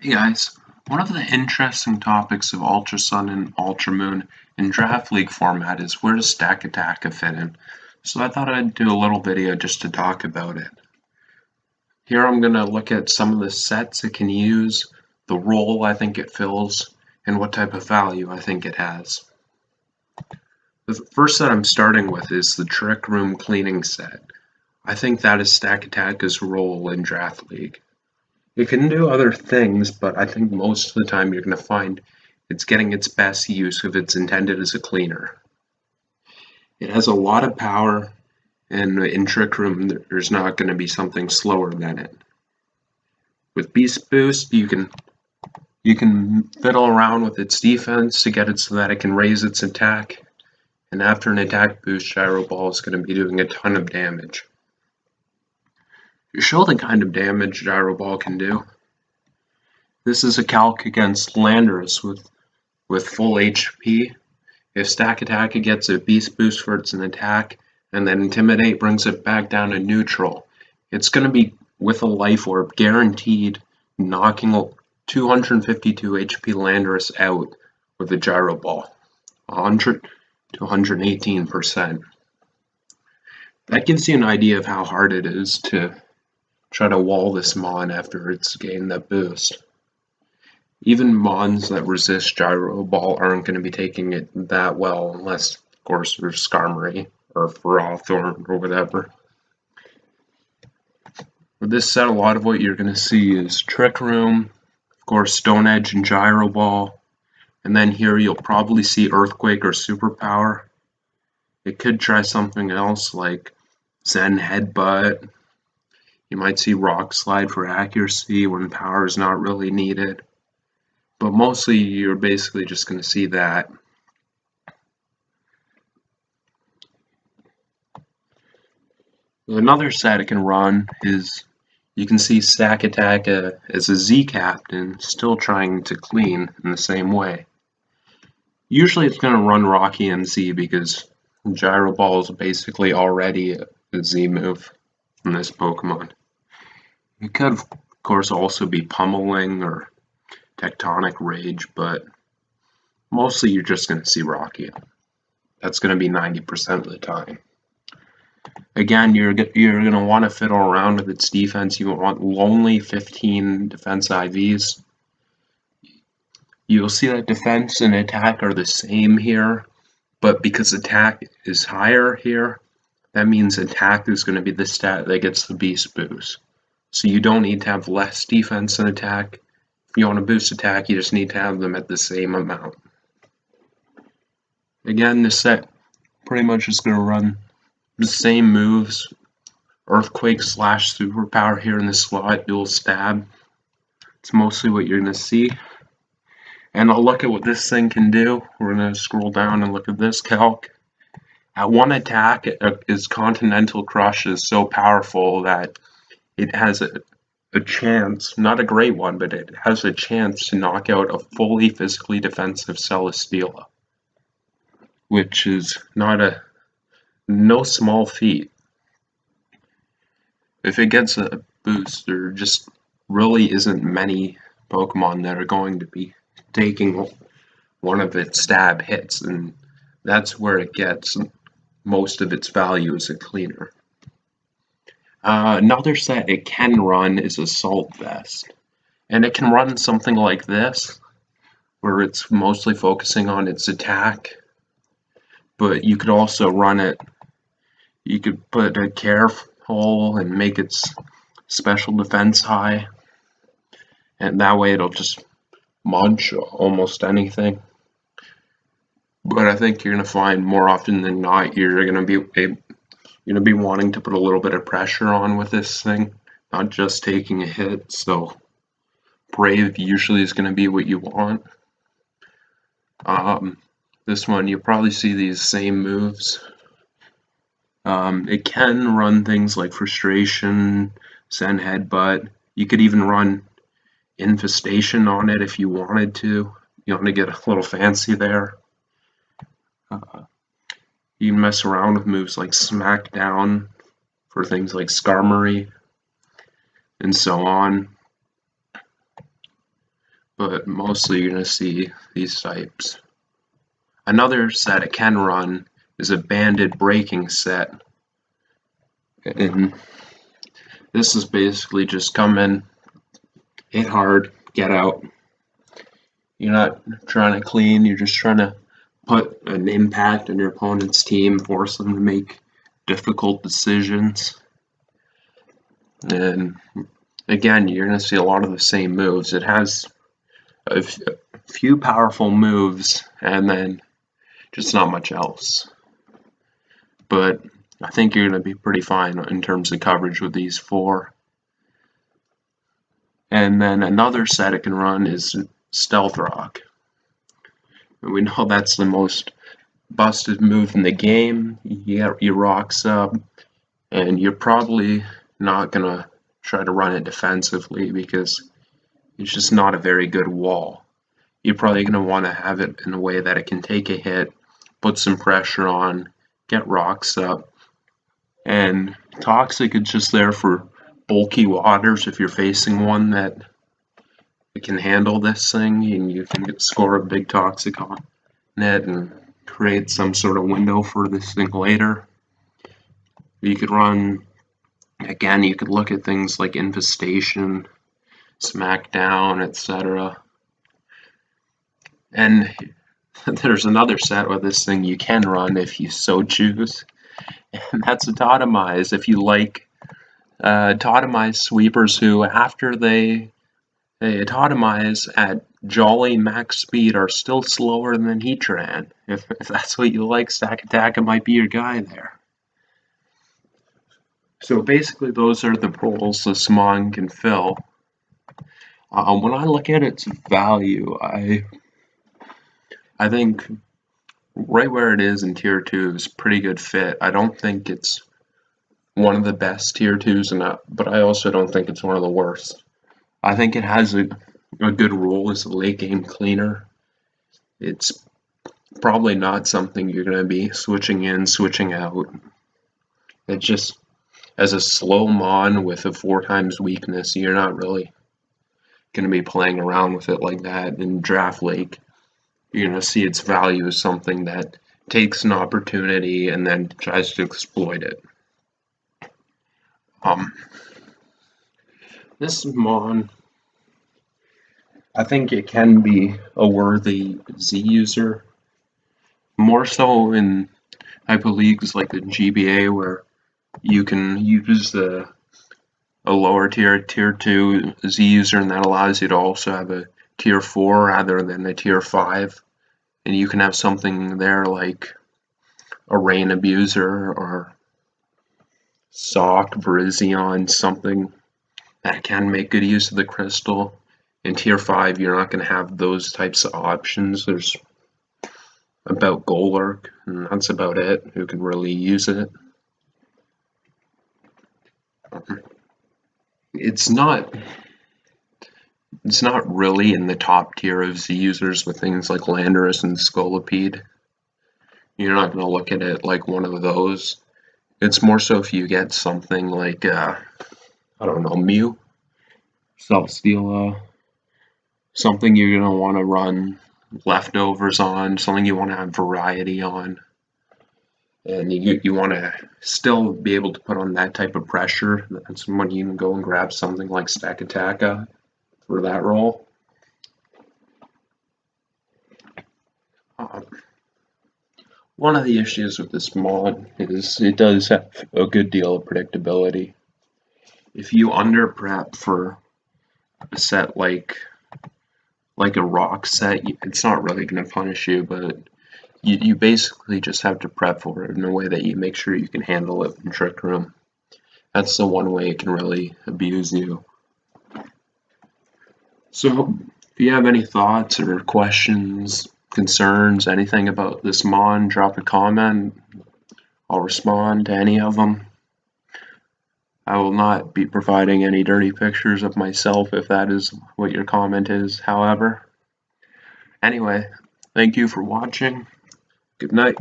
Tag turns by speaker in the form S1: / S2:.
S1: Hey guys, one of the interesting topics of Ultra Sun and Ultra Moon in Draft League format is where does Stakataka fit in? So I thought I'd do a little video just to talk about it. Here I'm going to look at some of the sets it can use, the role I think it fills, and what type of value I think it has. The first set I'm starting with is the Trick Room Cleaning set. I think that is Stakataka's role in Draft League. It can do other things, but I think most of the time you're going to find it's getting its best use if it's intended as a cleaner. It has a lot of power, and in Trick Room there's not going to be something slower than it. With Beast Boost, you can fiddle around with its defense to get it so that it can raise its attack, and after an attack boost, Gyroball is going to be doing a ton of damage. To show the kind of damage Gyroball can do, this is a calc against Landorus with full HP. If Stakataka gets a Beast Boost for its attack, and then Intimidate brings it back down to neutral, it's going to be, with a Life Orb, guaranteed knocking 252 HP Landorus out with a Gyroball, 100 to 118%. That gives you an idea of how hard it is to try to wall this Mon after it's gained that boost. Even Mons that resist Gyroball aren't going to be taking it that well, unless, of course, there's Skarmory or Ferrothorn or whatever. With this set, a lot of what you're going to see is Trick Room, of course, Stone Edge and Gyroball, and then here you'll probably see Earthquake or Superpower. It could try something else like Zen Headbutt. You might see Rock Slide for accuracy when power is not really needed. But mostly you're basically just going to see that. Another set it can run is, you can see Stakataka as a Z captain, still trying to clean in the same way. Usually it's going to run Rocky and Z because Gyroball is basically already a Z move from this Pokemon. It could, of course, also be Pummeling or Tectonic Rage, but mostly you're just going to see Rocky. That's going to be 90% of the time. Again, you're going to want to fiddle around with its defense. You want only 15 defense IVs. You'll see that defense and attack are the same here, but because attack is higher here, that means attack is going to be the stat that gets the Beast Boost. So you don't need to have less defense and attack. If you want to boost attack, you just need to have them at the same amount. Again, this set pretty much is going to run the same moves. Earthquake / Superpower here in the slot, dual stab. It's mostly what you're going to see. And I'll look at what this thing can do. We're going to scroll down and look at this calc. At one attack, its Continental Crush is so powerful that it has a chance, not a great one, but it has a chance to knock out a fully physically defensive Celesteela, which is no small feat. If it gets a boost, there just really isn't many Pokemon that are going to be taking one of its stab hits, and that's where it gets most of its value as a cleaner. Another set it can run is Assault Vest, and it can run something like this, where it's mostly focusing on its attack, but you could also run it, you could put a Careful and make its special defense high, and that way it'll just munch almost anything. But I think you're going to find more often than not you're going to be wanting to put a little bit of pressure on with this thing, not just taking a hit. So Brave usually is going to be what you want. This one, you'll probably see these same moves. It can run things like Frustration, Zen Headbutt. You could even run Infestation on it if you wanted to. You want to get a little fancy there. You can mess around with moves like Smackdown for things like Skarmory and so on. but mostly you're going to see these types. Another set it can run is a banded braking set, and this is basically just come in, hit hard, get out. You're not trying to clean, you're just trying to put an impact on your opponent's team, force them to make difficult decisions. And again, you're going to see a lot of the same moves. It has a few powerful moves and then just not much else. But I think you're going to be pretty fine in terms of coverage with these four. And then another set it can run is Stealth Rock. And we know that's the most busted move in the game. You get your rocks up, and you're probably not going to try to run it defensively because it's just not a very good wall. You're probably going to want to have it in a way that it can take a hit, put some pressure on, get rocks up. And Toxic is just there for bulky waters. If you're facing one that can handle this thing, and you can score a big Toxic on it and create some sort of window for this thing later. You could run, again, you could look at things like Infestation, Smackdown, etc. And there's another set with this thing you can run if you so choose, and that's a Totemize. If you like Totemize sweepers who, after they Totemize at jolly max speed, are still slower than Heatran. If that's what you like, Stakataka might be your guy there. So basically those are the roles this Mon can fill. When I look at its value, I think right where it is in Tier 2 is pretty good fit. I don't think it's one of the best Tier 2s, but I also don't think it's one of the worst. I think it has a good role as a late game cleaner. It's probably not something you're going to be switching in, switching out. It just, as a slow Mon with a 4x weakness, you're not really going to be playing around with it like that in Draft Lake. You're going to see its value as something that takes an opportunity and then tries to exploit it. This Mon, I think it can be a worthy Z user, more so in type of leagues like the GBA where you can use a lower tier 2 Z user, and that allows you to also have a tier 4 rather than a tier 5, and you can have something there like a Rain Abuser or Sock, Virizion, something that can make good use of the crystal. In tier 5, you're not going to have those types of options. There's about Golurk, and that's about it, who can really use it. It's not really in the top tier of Z users with things like Landorus and Scolipede. You're not going to look at it like one of those. It's more so if you get something like, I don't know, Mew, Self-Steal, something you're going to want to run leftovers on, something you want to have variety on. And you want to still be able to put on that type of pressure. That's when you can go and grab something like Stakataka for that role. One of the issues with this mod is it does have a good deal of predictability. If you under prep for a set like a rock set, it's not really going to punish you, but you basically just have to prep for it in a way that you make sure you can handle it in Trick Room. That's the one way it can really abuse you. So if you have any thoughts or questions, concerns, anything about this Mon, drop a comment. I'll respond to any of them. I will not be providing any dirty pictures of myself if that is what your comment is, however. Anyway, thank you for watching. Good night.